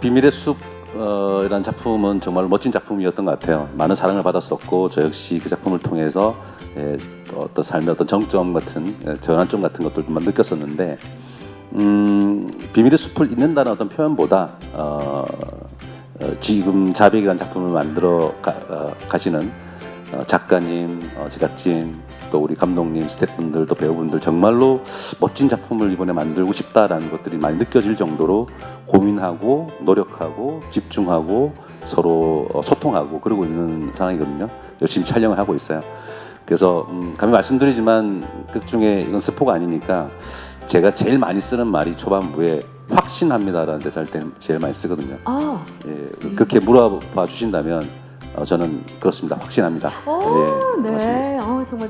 비밀의 숲이라는 작품은 정말 멋진 작품이었던 것 같아요. 많은 사랑을 받았었고 저 역시 그 작품을 통해서 또 어떤 삶의 어떤 정점 같은 전환점 같은 것들도 느꼈었는데 비밀의 숲을 잇는다는 어떤 표현보다 지금 자백이라는 작품을 만들어 가시는 작가님, 제작진, 또 우리 감독님, 스태프분들, 또 배우분들 정말로 멋진 작품을 이번에 만들고 싶다라는 것들이 많이 느껴질 정도로 고민하고 노력하고 집중하고 서로 소통하고 그러고 있는 상황이거든요. 열심히 촬영을 하고 있어요. 그래서 감히 말씀드리지만 극 중에 이건 스포가 아니니까 제가 제일 많이 쓰는 말이 초반부에 확신합니다라는 데서 할 때 제일 많이 쓰거든요. 예, 그렇게 물어봐 주신다면 저는 그렇습니다. 확신합니다. 네, 정말.